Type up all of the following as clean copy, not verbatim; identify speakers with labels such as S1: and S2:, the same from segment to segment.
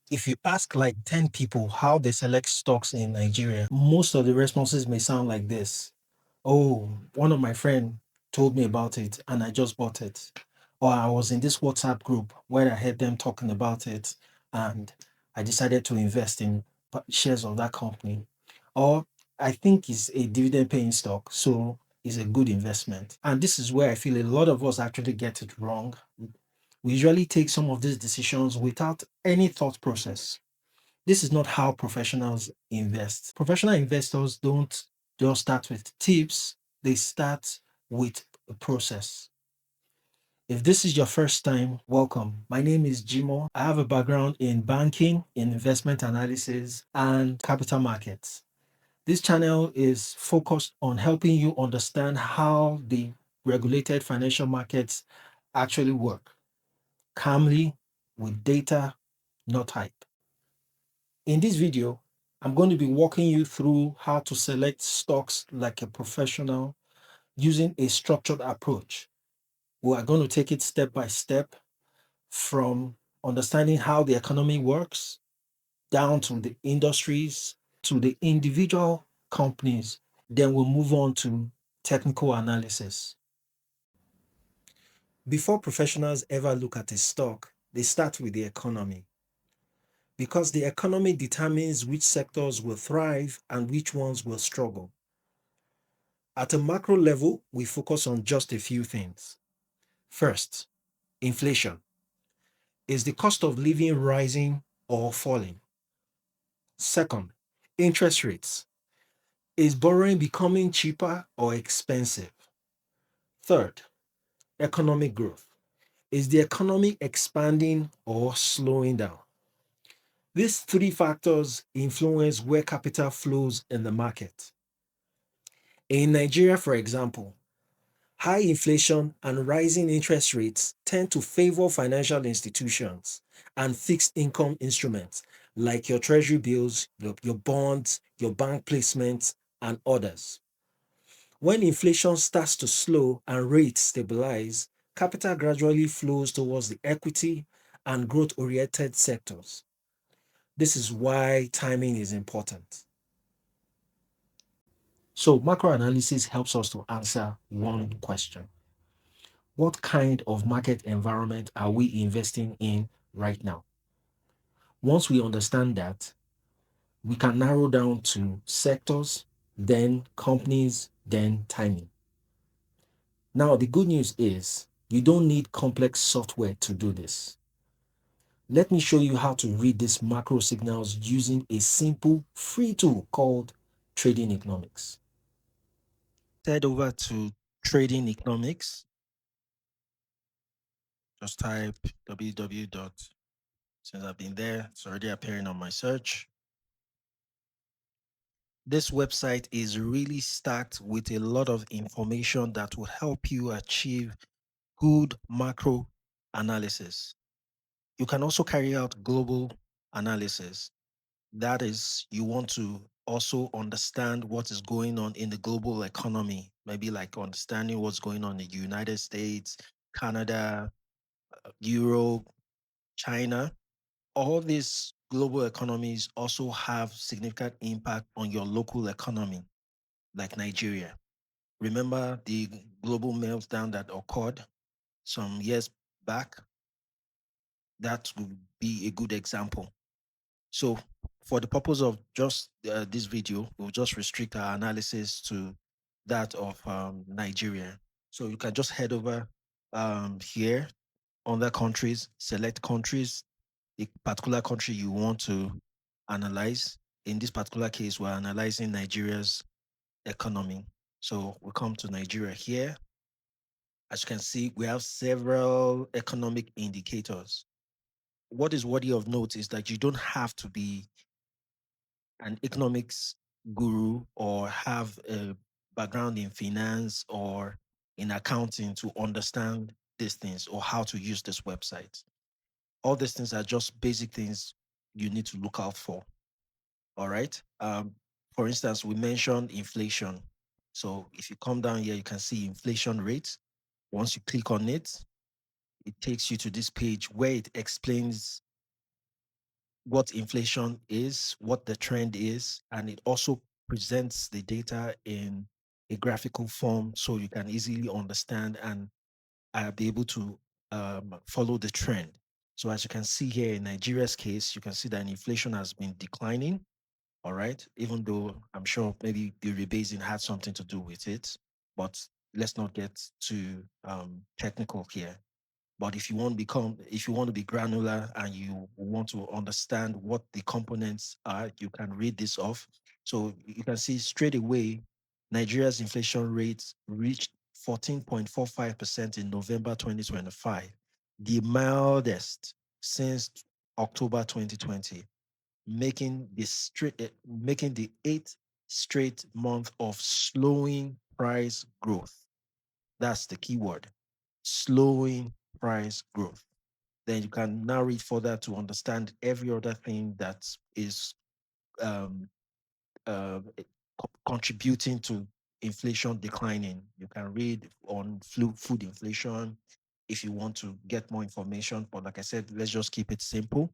S1: If you ask like 10 people how they select stocks in Nigeria, most of the responses may sound like this. Oh, one of my friend told me about it and I just bought it. Or I was in this WhatsApp group where I heard them talking about it and I decided to invest in shares of that company. Or I think it's a dividend paying stock, so it's a good investment. And this is where I feel a lot of us actually get it wrong. We usually take some of these decisions without any thought process. This is not how professionals invest. Professional investors don't just start with tips, they start with a process. If this is your first time, welcome. My name is Jimo. I have a background in banking, in investment analysis, and capital markets. This channel is focused on helping you understand how the regulated financial markets actually work calmly with data, not hype. In this video, I'm going to be walking you through how to select stocks like a professional using a structured approach. We are going to take it step by step from understanding how the economy works down to the industries to the individual companies. Then we'll move on to technical analysis. Before professionals ever look at a stock, they start with the economy because the economy determines which sectors will thrive and which ones will struggle. At a macro level, we focus on just a few things. First, inflation. Is the cost of living rising or falling? Second, interest rates. Is borrowing becoming cheaper or expensive? Third, economic growth. Is the economy expanding or slowing down? These three factors influence where capital flows in the market. In Nigeria, for example, high inflation and rising interest rates tend to favor financial institutions and fixed income instruments like your treasury bills, your bonds, your bank placements, and others. When inflation starts to slow and rates stabilize, capital gradually flows towards the equity and growth oriented sectors. This is why timing is important. So, macro analysis helps us to answer one question: what kind of market environment are we investing in right now? Once we understand that, we can narrow down to sectors, then companies, then timing. Now, the good news is you don't need complex software to do this. Let me show you how to read these macro signals using a simple free tool called Trading Economics. Head over to Trading Economics. Just type www. Since I've been there, it's already appearing on my search. This website is really stacked with a lot of information that will help you achieve good macro analysis. You can also carry out global analysis. That is, you want to also understand what is going on in the global economy, maybe like understanding what's going on in the United States, Canada, Europe, China. All these global economies also have significant impact on your local economy, like Nigeria. Remember the global meltdown that occurred some years back? That would be a good example. So, for the purpose of just this video, we'll just restrict our analysis to that of Nigeria. So, you can just head over here under countries, select countries, a particular country you want to analyze. In this particular case, we're analyzing Nigeria's economy. So, we come to Nigeria here. As you can see, we have several economic indicators. What is worthy of note is that you don't have to be an economics guru or have a background in finance or in accounting to understand these things or how to use this website. All these things are just basic things you need to look out for. All right. For instance, we mentioned inflation. So if you come down here, you can see inflation rate. Once you click on it, it takes you to this page where it explains what inflation is, what the trend is, and it also presents the data in a graphical form so you can easily understand and be able to follow the trend. So as you can see here in Nigeria's case, you can see that inflation has been declining. All right, even though I'm sure maybe the rebasing had something to do with it, but let's not get too technical here. But if you want to be granular and you want to understand what the components are, you can read this off. So you can see straight away, Nigeria's inflation rate reached 14.45% in November 2025, the mildest since October 2020, making the eighth straight month of slowing price growth. That's the key word, slowing price growth. Then you can now read further to understand every other thing that is um, uh, contributing to inflation declining. You can read on food inflation if you want to get more information. But like I said, let's just keep it simple.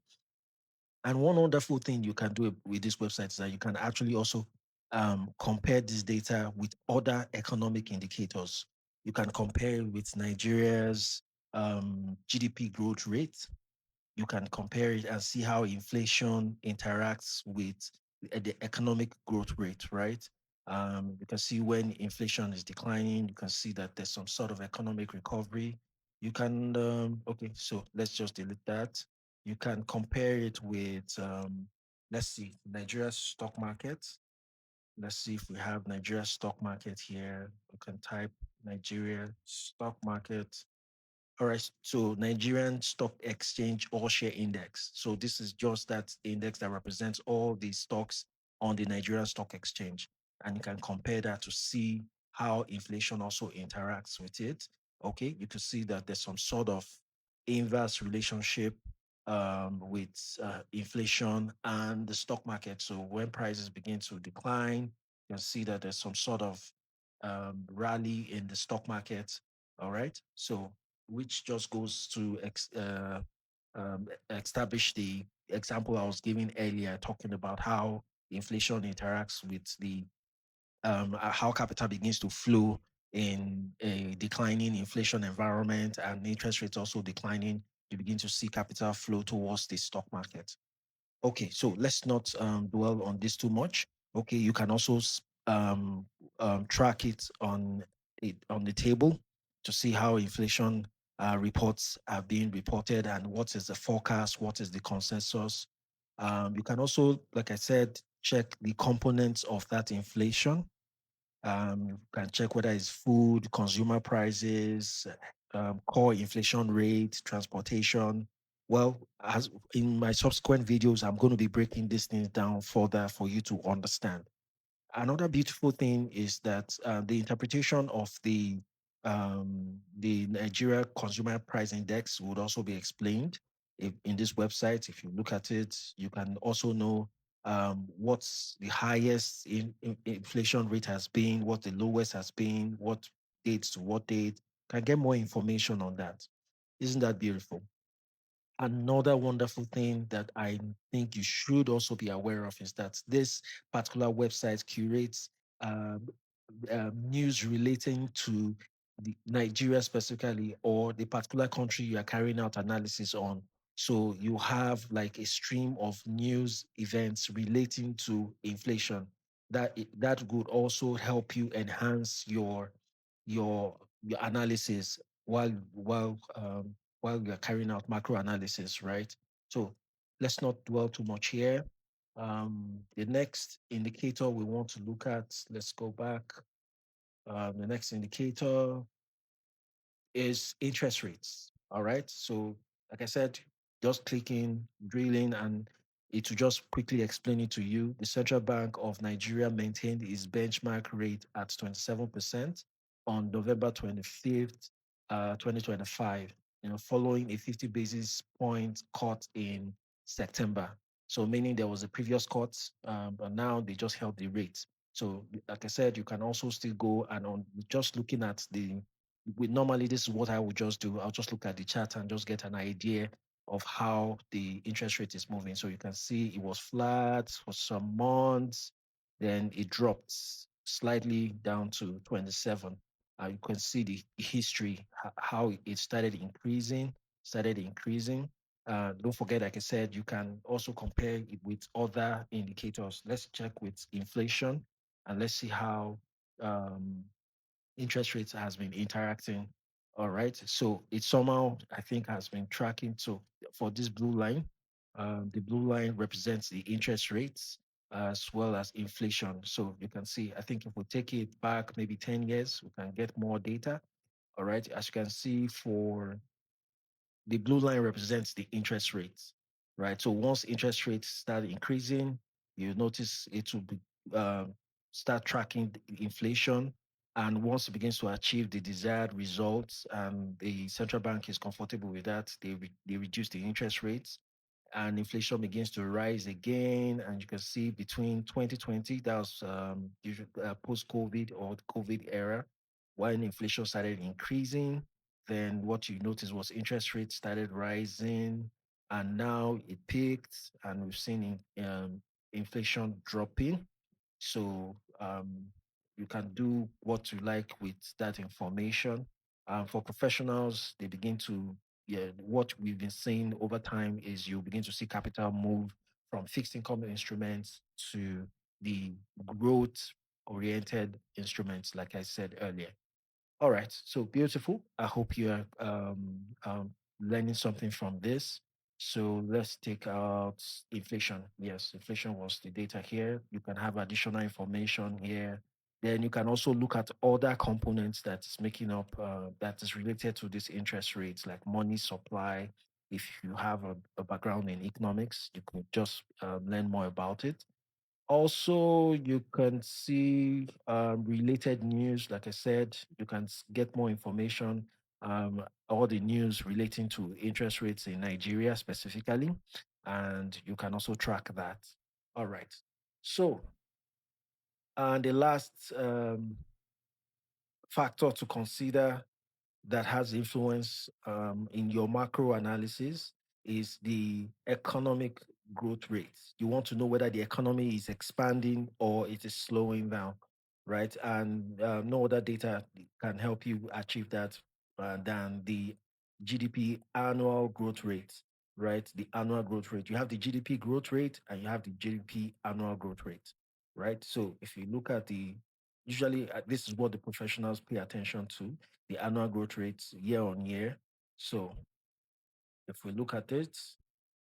S1: And one wonderful thing you can do with this website is that you can actually also compare this data with other economic indicators. You can compare it with Nigeria's GDP growth rate. You can compare it and see how inflation interacts with the economic growth rate, right? You can see when inflation is declining, you can see that there's some sort of economic recovery. You can, okay, so let's just delete that. You can compare it with, let's see, Nigeria's stock market. Let's see if we have Nigeria stock market here. We can type Nigeria stock market. All right, so Nigerian Stock Exchange All Share Index. So this is just that index that represents all the stocks on the Nigerian Stock Exchange. And you can compare that to see how inflation also interacts with it. Okay, you can see that there's some sort of inverse relationship with inflation and the stock market. So when prices begin to decline, you can see that there's some sort of rally in the stock market. All right, so which just goes to establish the example I was giving earlier, talking about how inflation interacts with the how capital begins to flow in a declining inflation environment and interest rates also declining. You begin to see capital flow towards the stock market. Okay, so let's not dwell on this too much. Okay, you can also track it on the table to see how inflation reports are being reported and what is the forecast, what is the consensus. You can also, like I said, check the components of that inflation. You can check whether it's food, consumer prices, core inflation rate, transportation. Well, as in my subsequent videos, I'm going to be breaking these things down further for you to understand. Another beautiful thing is that the interpretation of the Nigeria Consumer Price Index would also be explained in this website. If you look at it, you can also know what's the highest inflation rate has been, what the lowest has been, what dates to what date. Can get more information on that. Isn't that beautiful? Another wonderful thing that I think you should also be aware of is that this particular website curates um, news relating to the Nigeria specifically or the particular country you are carrying out analysis on. So you have like a stream of news events relating to inflation that would also help you enhance your analysis while we are carrying out macro analysis, right? So let's not dwell too much here. The next indicator we want to look at, let's go back. The next indicator is interest rates. All right. So, like I said, just clicking, drilling, and it will just quickly explain it to you. The Central Bank of Nigeria maintained its benchmark rate at 27% on November 25th, 2025, following a 50 basis point cut in September. So, meaning there was a previous cut, but now they just held the rate. So, like I said, you can also still go and on just looking at the normally this is what I would just do. I'll just look at the chart and just get an idea of how the interest rate is moving. So you can see it was flat for some months, then it dropped slightly down to 27. You can see the history, how it started increasing. Don't forget, like I said, you can also compare it with other indicators. Let's check with inflation and let's see how um, interest rates has been interacting. All right. So it somehow, I think, has been tracking. So for this blue line, the blue line represents the interest rates as well as inflation. So you can see, I think if we take it back maybe 10 years, we can get more data. All right. As you can see, for the blue line represents the interest rates, right? So once interest rates start increasing, you notice it will be start tracking the inflation. And once it begins to achieve the desired results, and the central bank is comfortable with that, they reduce the interest rates and inflation begins to rise again. And you can see between 2020, that was post-COVID or COVID era, when inflation started increasing, then what you noticed was interest rates started rising, and now it peaked, and we've seen inflation dropping. So you can do what you like with that information. For professionals, they begin to, yeah, what we've been seeing over time is you begin to see capital move from fixed income instruments to the growth oriented instruments, like I said earlier. All right, so beautiful. I hope you're learning something from this. So let's take out inflation. Yes, inflation was the data here. You can have additional information here. Then you can also look at other components that is making up that is related to these interest rates, like money supply. If you have a background in economics, you could just learn more about it. Also, you can see related news. Like I said, you can get more information, all the news relating to interest rates in Nigeria specifically, and you can also track that. All right. So, and the last factor to consider that has influence in your macro analysis is the economic growth rate. You want to know whether the economy is expanding or it is slowing down, right? And no other data can help you achieve that than the GDP annual growth rate, right? The annual growth rate. You have the GDP growth rate and you have the GDP annual growth rate, right? So if you look at usually this is what the professionals pay attention to, the annual growth rates year on year. So if we look at it,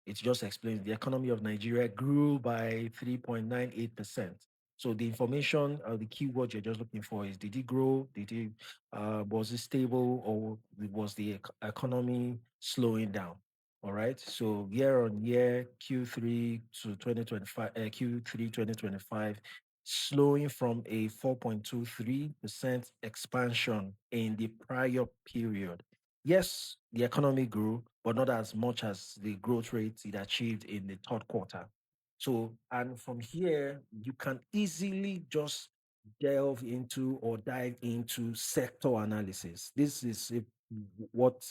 S1: it just explains the economy of Nigeria grew by 3.98%. So the information, the keyword you're just looking for is, did it grow? Was it stable, or was the economy slowing down? All right. So year on year, Q3 to 2025, Q3 2025, slowing from a 4.23% expansion in the prior period. Yes, the economy grew, but not as much as the growth rate it achieved in the third quarter. So, and from here, you can easily just delve into or dive into sector analysis. This is what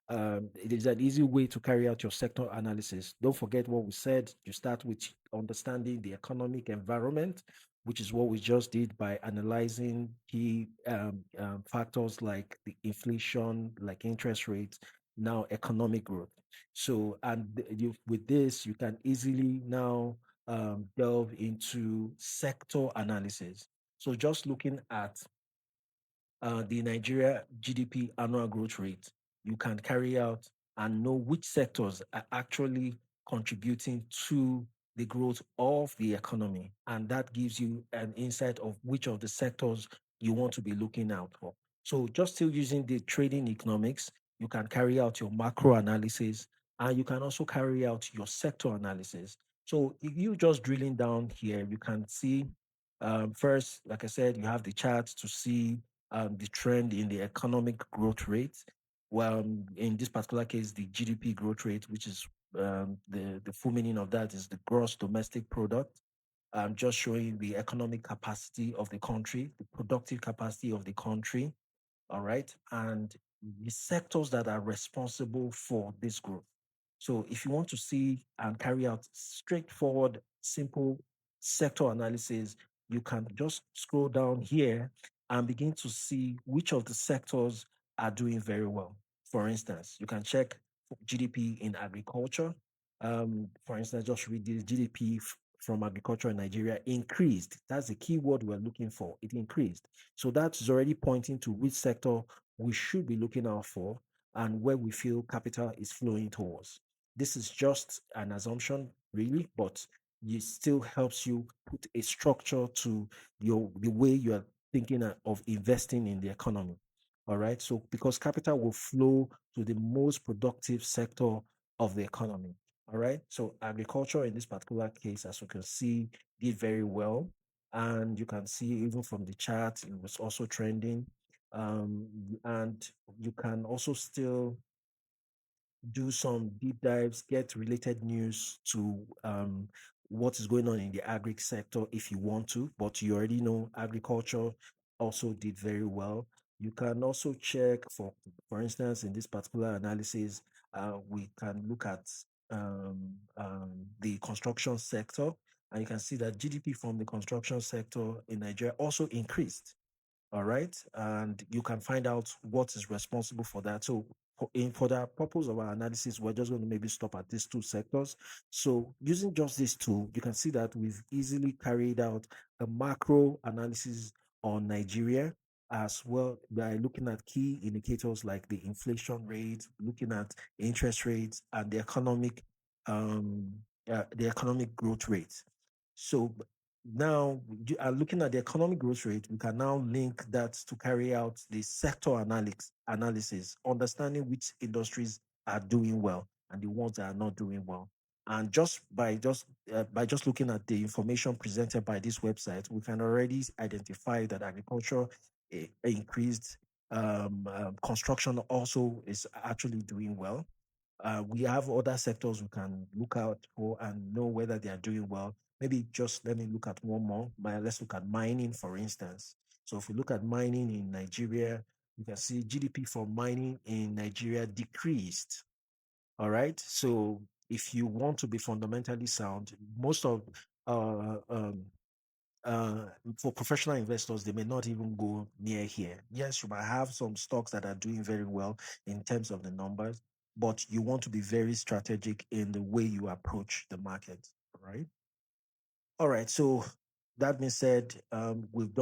S1: it is an easy way to carry out your sector analysis. Don't forget what we said. You start with understanding the economic environment, which is what we just did by analyzing key factors like the inflation, like interest rates, now economic growth. So, and with this, you can easily now delve into sector analysis. So, just looking at the Nigeria GDP annual growth rate, you can carry out and know which sectors are actually contributing to the growth of the economy. And that gives you an insight of which of the sectors you want to be looking out for. So, just still using the trading economics, you can carry out your macro analysis and you can also carry out your sector analysis. So, if you just drilling down here, you can see first, like I said, you have the charts to see the trend in the economic growth rate. Well, in this particular case, the GDP growth rate, which is the full meaning of that is the gross domestic product. Just showing the economic capacity of the country, the productive capacity of the country. All right, and the sectors that are responsible for this growth. So if you want to see and carry out straightforward, simple sector analysis, you can just scroll down here and begin to see which of the sectors are doing very well. For instance, you can check GDP in agriculture. For instance, just read this GDP from agriculture in Nigeria increased. That's the key word we're looking for. It increased. So that's already pointing to which sector we should be looking out for and where we feel capital is flowing towards. This is just an assumption, really, but it still helps you put a structure to the way you are thinking of investing in the economy. All right. So because capital will flow to the most productive sector of the economy. All right. So agriculture in this particular case, as you can see, did very well. And you can see even from the chart, it was also trending. And you can also still do some deep dives, get related news to what is going on in the agri sector if you want to, but you already know agriculture also did very well. You can also check for instance, in this particular analysis, we can look at the construction sector, and you can see that GDP from the construction sector in Nigeria also increased. All right. And you can find out what is responsible for that. So for the purpose of our analysis, we're just going to maybe stop at these two sectors. So using just this tool, you can see that we've easily carried out a macro analysis on Nigeria as well by looking at key indicators like the inflation rate, looking at interest rates and the economic growth rate. So now, looking at the economic growth rate, we can now link that to carry out the sector analysis, understanding which industries are doing well and the ones that are not doing well. And by just looking at the information presented by this website, we can already identify that agriculture increased. Construction also is actually doing well. We have other sectors we can look out for and know whether they are doing well. Maybe just let me look at one more. Let's look at mining, for instance. So if we look at mining in Nigeria, you can see GDP for mining in Nigeria decreased. All right. So if you want to be fundamentally sound, most of uh, um, for professional investors, they may not even go near here. Yes, you might have some stocks that are doing very well in terms of the numbers, but you want to be very strategic in the way you approach the market, right? All right. So that being said, we've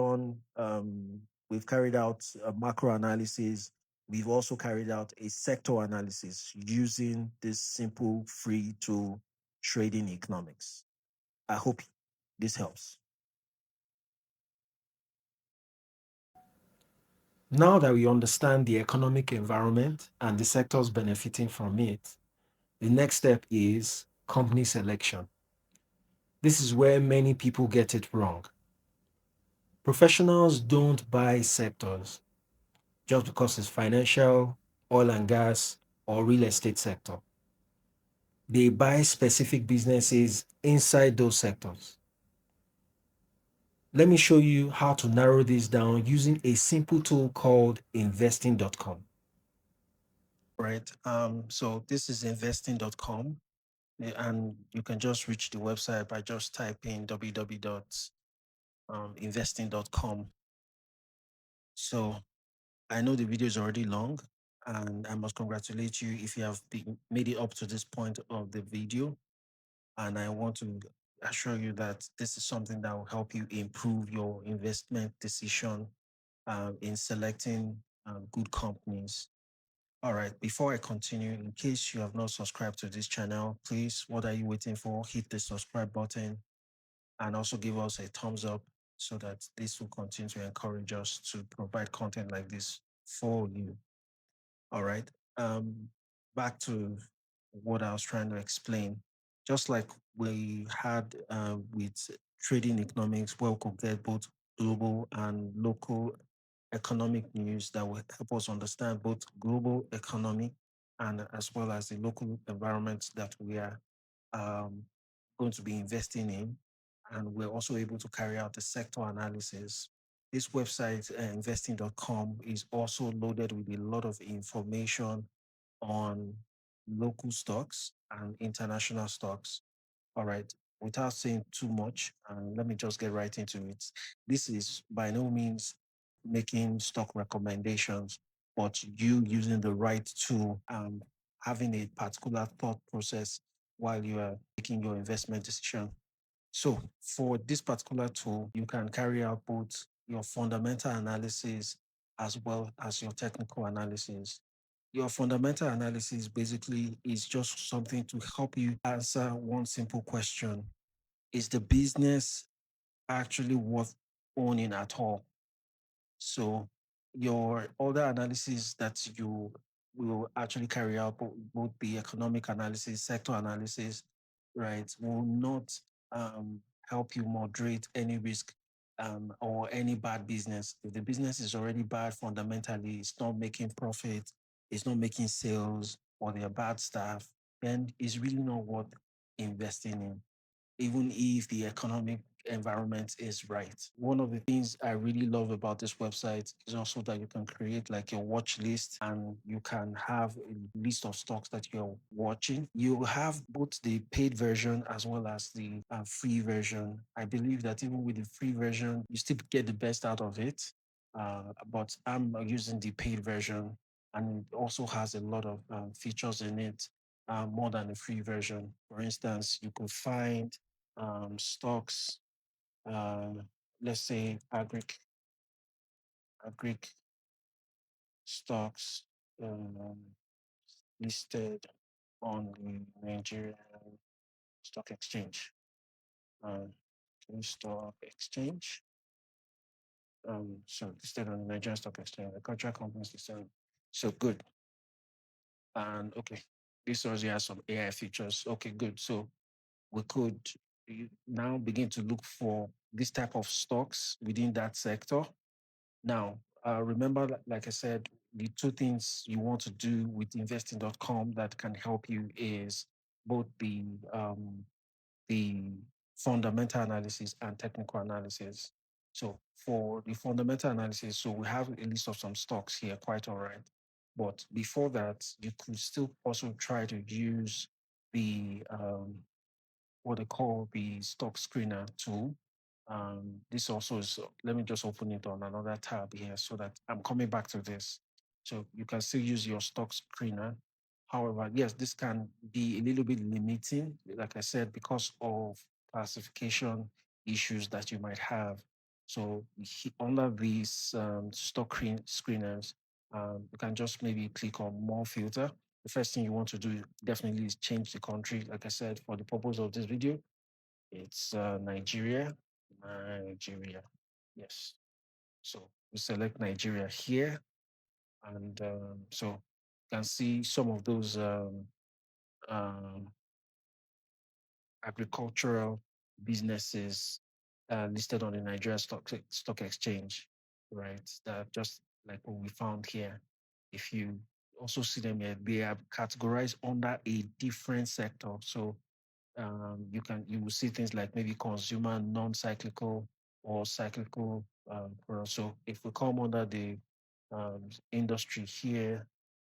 S1: carried out a macro analysis. We've also carried out a sector analysis using this simple free tool, trading economics. I hope this helps. Now that we understand the economic environment and the sectors benefiting from it, the next step is company selection. This is where many people get it wrong. Professionals don't buy sectors just because it's financial, oil and gas, or real estate sector. They buy specific businesses inside those sectors. Let me show you how to narrow this down using a simple tool called investing.com. Right. So this is investing.com. And you can just reach the website by just typing www.investing.com. So I know the video is already long, and I must congratulate you if you have made it up to this point of the video. And I want to assure you that this is something that will help you improve your investment decision in selecting good companies. All right, before I continue, in case you have not subscribed to this channel, please, what are you waiting for? Hit the subscribe button and also give us a thumbs up so that this will continue to encourage us to provide content like this for you. All right. Back to what I was trying to explain. Just like we had with trading economics, where we could get both global and local economic news that will help us understand both global economy and as well as the local environment that we are um, going to be investing in. And we're also able to carry out the sector analysis. This website, investing.com, is also loaded with a lot of information on local stocks and international stocks. All right. Without saying too much, let me just get right into it. This is by no means making stock recommendations, but you using the right tool and having a particular thought process while you are making your investment decision. So for this particular tool, you can carry out both your fundamental analysis as well as your technical analysis. Your fundamental analysis basically is just something to help you answer one simple question. Is the business actually worth owning at all? So your other analysis that you will actually carry out, both the economic analysis, sector analysis, right, will not help you moderate any risk or any bad business. If the business is already bad fundamentally, it's not making profit, it's not making sales, or they're bad staff, then it's really not worth investing in, even if the economic environment is right. One of the things I really love about this website is also that you can create like your watch list, and you can have a list of stocks that you're watching. You have both the paid version as well as the free version. I believe that even with the free version, you still get the best out of it. But I'm using the paid version, and it also has a lot of features in it, more than the free version. For instance, you could find stocks, uh, let's say agric stocks um, listed on the Nigerian Stock Exchange. Um, Stock Exchange. So listed on the Nigerian Stock Exchange, the contract companies listed. So good. And okay, this also has some AI features. Okay, good. So we could now begin to look for this type of stocks within that sector. Now, remember, like I said, the two things you want to do with investing.com that can help you is both the fundamental analysis and technical analysis. So for the fundamental analysis, so we have a list of some stocks here, quite all right. But before that, you could still also try to use the what they call the stock screener tool. This also is, let me just open it on another tab here so that I'm coming back to this. So you can still use your stock screener. However, yes, this can be a little bit limiting, like I said, because of classification issues that you might have. So under these screeners, you can just maybe click on more filter. The first thing you want to do definitely is change the country. Like I said, for the purpose of this video, it's Nigeria. Nigeria. Yes. So we select Nigeria here. And so you can see some of those um, agricultural businesses listed on the Nigeria Stock Exchange, right? That just like what we found here. If you also see them here, they are categorized under a different sector. So you will see things like maybe consumer, non-cyclical, or cyclical products. So if we come under the industry here,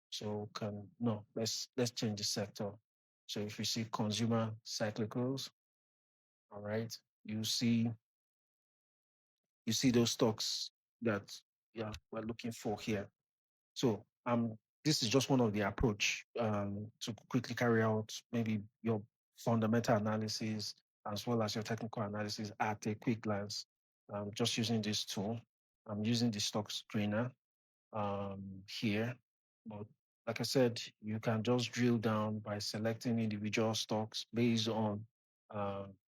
S1: so can no, let's change the sector. So if you see consumer cyclicals, all right, you see those stocks that we're looking for here. So this is just one of the approach to quickly carry out maybe your fundamental analysis as well as your technical analysis at a quick glance. Just using this tool. I'm using the stock screener here. But like I said, you can just drill down by selecting individual stocks based on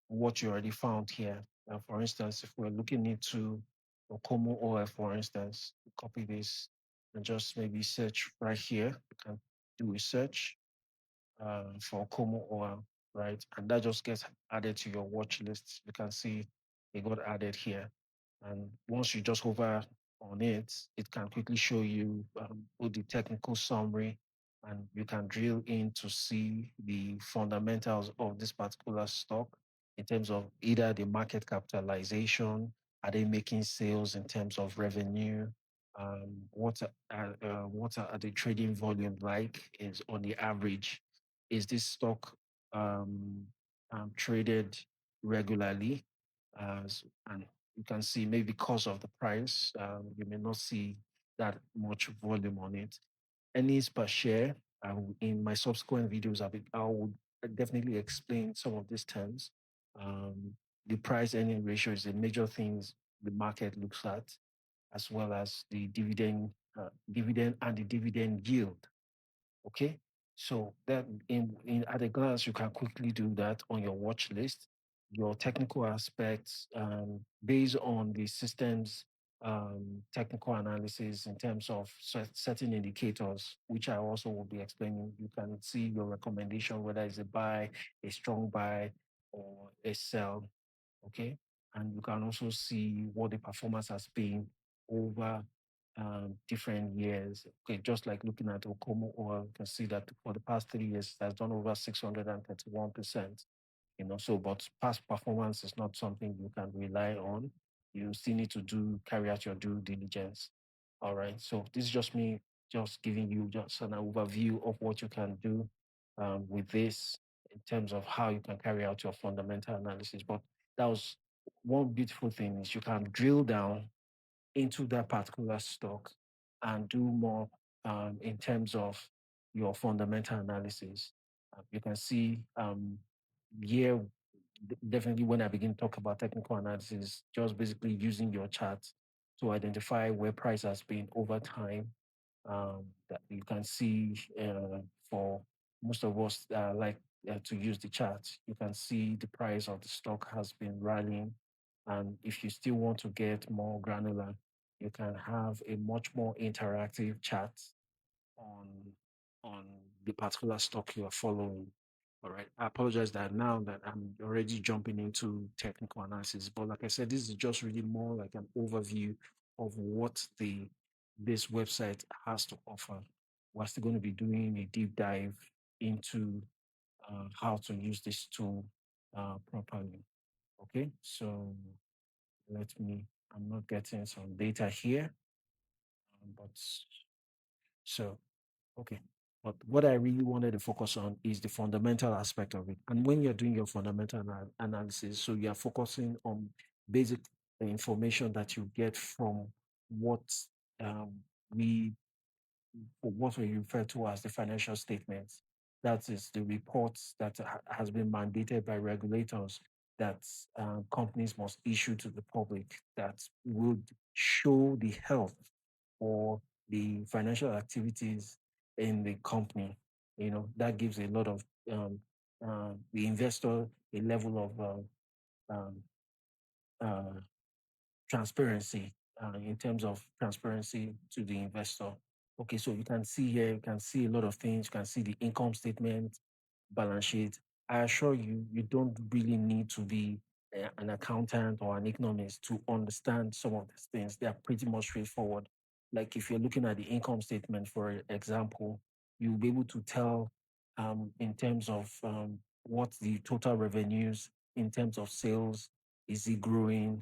S1: what you already found here. For instance, if we're looking into Okomo oil, for instance, copy this and just maybe search right here. You can do a search for Como oil, right? And that just gets added to your watch list. You can see it got added here. And once you just hover on it, it can quickly show you both the technical summary, and you can drill in to see the fundamentals of this particular stock in terms of either the market capitalization, are they making sales in terms of revenue, what are the trading volume like is on the average, is this stock um, traded regularly? And you can see maybe because of the price, you may not see that much volume on it. Earnings per share, in my subsequent videos, I would definitely explain some of these terms. The price earning ratio is a major thing the market looks at, as well as the dividend and the dividend yield. Okay. So that in at a glance, you can quickly do that on your watch list. Your technical aspects, based on the system's technical analysis in terms of certain indicators, which I also will be explaining. You can see your recommendation, whether it's a buy, a strong buy, or a sell. Okay. And you can also see what the performance has been over different years. Okay, just like looking at Okomo oil, you can see that for the past 3 years, it has done over 631%. So but past performance is not something you can rely on. You still need to carry out your due diligence. All right. So this is just me just giving you just an overview of what you can do with this in terms of how you can carry out your fundamental analysis. But that was one beautiful thing is you can drill down into that particular stock and do more in terms of your fundamental analysis. You can see here, definitely when I begin to talk about technical analysis, just basically using your chart to identify where price has been over time. That you can see for most of us like to use the chart, you can see the price of the stock has been rallying. And if you still want to get more granular, you can have a much more interactive chat on the particular stock you are following. All right. I apologize that now that I'm already jumping into technical analysis, but like I said, this is just really more like an overview of what this website has to offer. We're still going to be doing a deep dive into how to use this tool properly. Okay. So I'm not getting some data here, but so, okay. But what I really wanted to focus on is the fundamental aspect of it. And when you're doing your fundamental analysis, so you're focusing on basic information that you get from what we what we refer to as the financial statements. That is the reports that has been mandated by regulators that companies must issue to the public that would show the health or the financial activities in the company. That gives a lot of the investor a level of um, uh, transparency in terms of transparency to the investor. Okay, so you can see here, you can see a lot of things. You can see the income statement, balance sheet. I assure you, you don't really need to be an accountant or an economist to understand some of these things. They are pretty much straightforward. Like if you're looking at the income statement, for example, you'll be able to tell in terms of what the total revenues in terms of sales is it growing?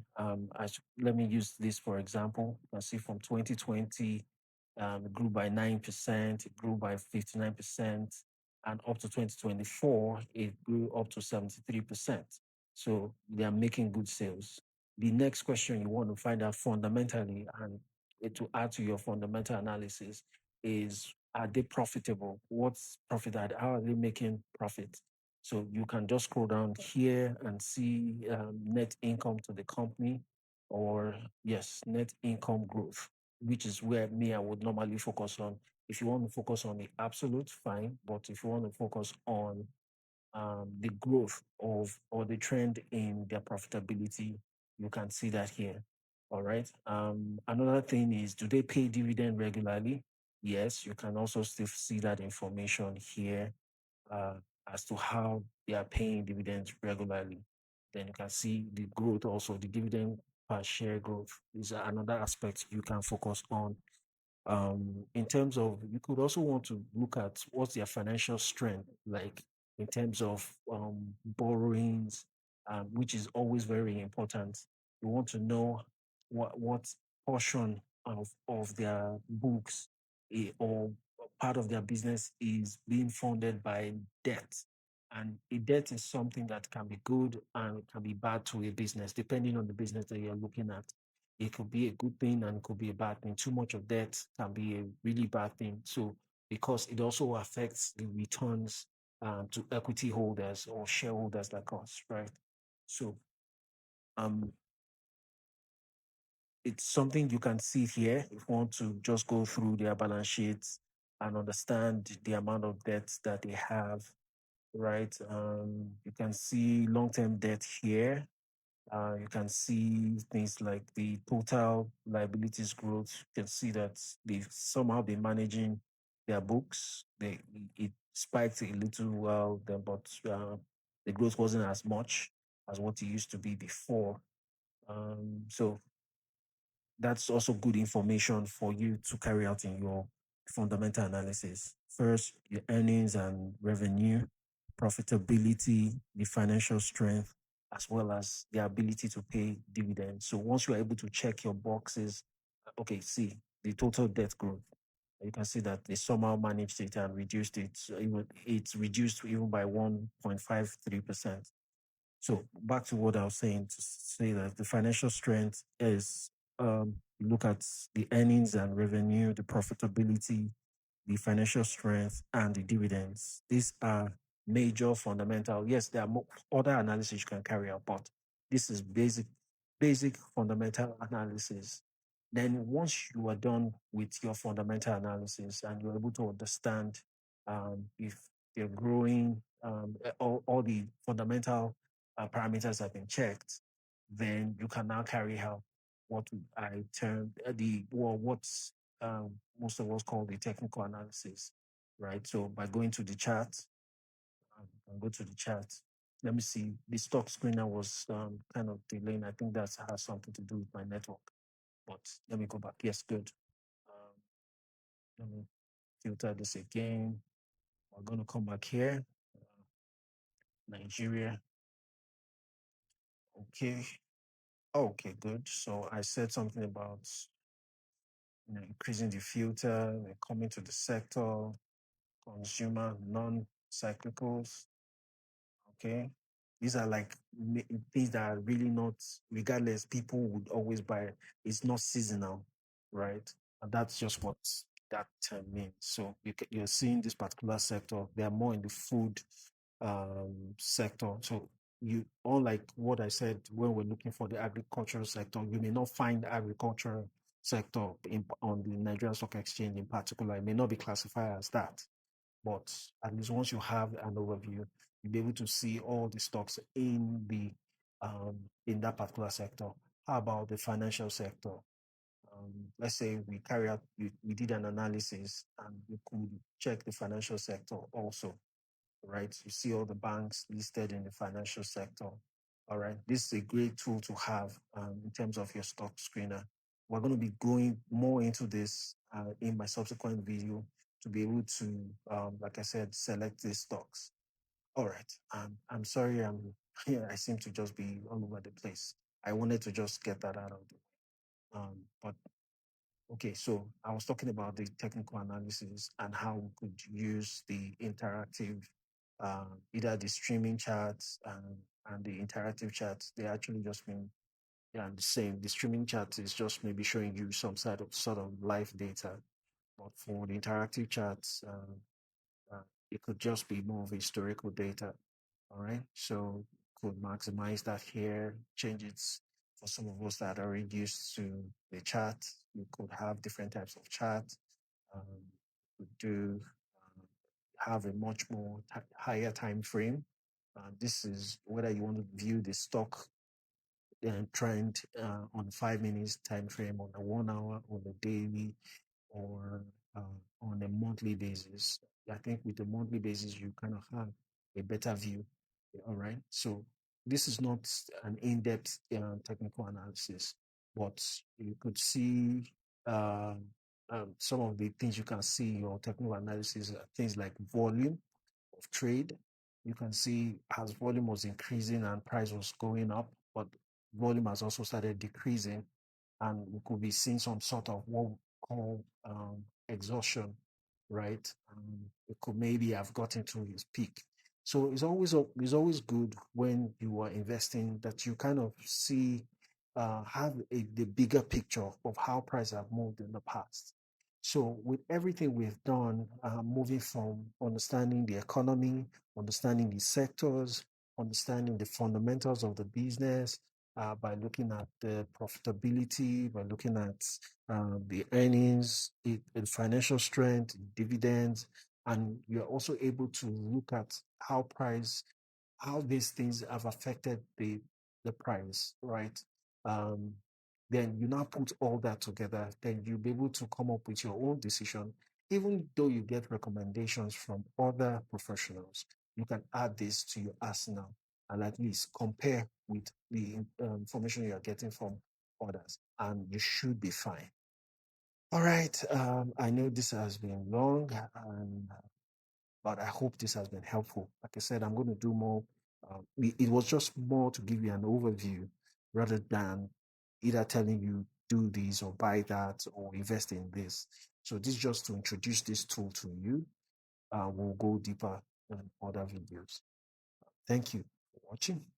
S1: Let me use this for example. You can see from 2020, it grew by 9%, it grew by 59%, and up to 2024, it grew up to 73%. So they are making good sales. The next question you want to find out fundamentally and to add to your fundamental analysis is, are they profitable? What's profit? How are they making profit? So you can just scroll down here and see net income to the company, or yes, net income growth, which is where I would normally focus on. If you want to focus on the absolute, fine. But if you want to focus on the growth of or the trend in their profitability, you can see that here. All right. Another thing is, do they pay dividend regularly? Yes, you can also still see that information here uh, as to how they are paying dividends regularly. Then you can see the growth also, the dividend per share growth is another aspect you can focus on. In terms of, you could also want to look at what's their financial strength, like in terms of borrowings, which is always very important. You want to know what portion of their books or part of their business is being funded by debt. And a debt is something that can be good and can be bad to a business, depending on the business that you're looking at. It could be a good thing and it could be a bad thing. Too much of debt can be a really bad thing. So, because it also affects the returns to equity holders or shareholders like us, right? So, um, it's something you can see here if you want to just go through their balance sheets and understand the amount of debt that they have, right? You can see long-term debt here. You can see things like the total liabilities growth. You can see that they've somehow been managing their books. It spiked a little while then, but the growth wasn't as much as what it used to be before. So that's also good information for you to carry out in your fundamental analysis. First, your earnings and revenue, profitability, the financial strength, as well as the ability to pay dividends. So once you are able to check your boxes, okay, see the total debt growth. You can see that they somehow managed it and reduced it. So it's reduced even by 1.53%. So back to what I was saying, to say that the financial strength is you look at the earnings and revenue, the profitability, the financial strength, and the dividends. These are major fundamental. Yes, there are other analysis you can carry out, but this is basic fundamental analysis. Then once you are done with your fundamental analysis and you're able to understand if they're growing, all the fundamental parameters have been checked, then you can now carry out what I termed what's most of us call the technical analysis, right? So by going to the chart, and go to the chart. Let me see. The stock screener was kind of delaying. I think that has something to do with my network. But let me go back. Yes, good. Um, let me filter this again. We're going to come back here. Nigeria. Okay. Okay, good. So I said something about increasing the filter, coming to the sector, consumer, non-cyclicals. Okay. These are like things that are really not, regardless, people would always buy. It's not seasonal, right? And that's just what that term means. So you're seeing this particular sector, they are more in the food sector. So you, unlike what I said, when we're looking for the agricultural sector, you may not find the agricultural sector on the Nigerian Stock Exchange in particular. It may not be classified as that. But at least once you have an overview, you'll be able to see all the stocks in that particular sector. How about the financial sector? Let's say we did an analysis and we could check the financial sector also, right? You see all the banks listed in the financial sector. All right. This is a great tool to have in terms of your stock screener. We're going to be going more into this in my subsequent video to be able to, like I said, select these stocks. All right. I'm sorry. I seem to just be all over the place. I wanted to just get that out of the way. But okay, so I was talking about the technical analysis and how we could use the interactive, either the streaming charts and the interactive charts. They actually just mean the same. The streaming chart is just maybe showing you some sort of live data, but for the interactive charts, it could just be more of historical data. All right. So could maximize that here, change it for some of us that are already used to the chart. You could have different types of chart. Could do have a much more higher time frame. This is whether you want to view the stock trend on 5 minutes time frame, on a 1 hour, on a daily, or on a monthly basis. I think with the monthly basis, you kind of have a better view. All right. So this is not an in-depth technical analysis, but you could see some of the things you can see in your technical analysis, things like volume of trade. You can see as volume was increasing and price was going up, but volume has also started decreasing, and we could be seeing some sort of what we call exhaustion. right? It could maybe have gotten to his peak. So it's always good when you are investing that you kind of see have the bigger picture of how prices have moved in the past. So with everything we've done, moving from understanding the economy, understanding the sectors, understanding the fundamentals of the business, by looking at the profitability, by looking at the earnings, the financial strength, dividends, and you're also able to look at how these things have affected the price, right? Um, then you now put all that together, then you'll be able to come up with your own decision. Even though you get recommendations from other professionals, you can add this to your arsenal and at least compare with the information you're getting from others, and you should be fine. All right. I know this has been long, but I hope this has been helpful. Like I said, I'm going to do more. It was just more to give you an overview rather than either telling you do this or buy that or invest in this. So this is just to introduce this tool to you. We'll go deeper in other videos. Thank you for watching.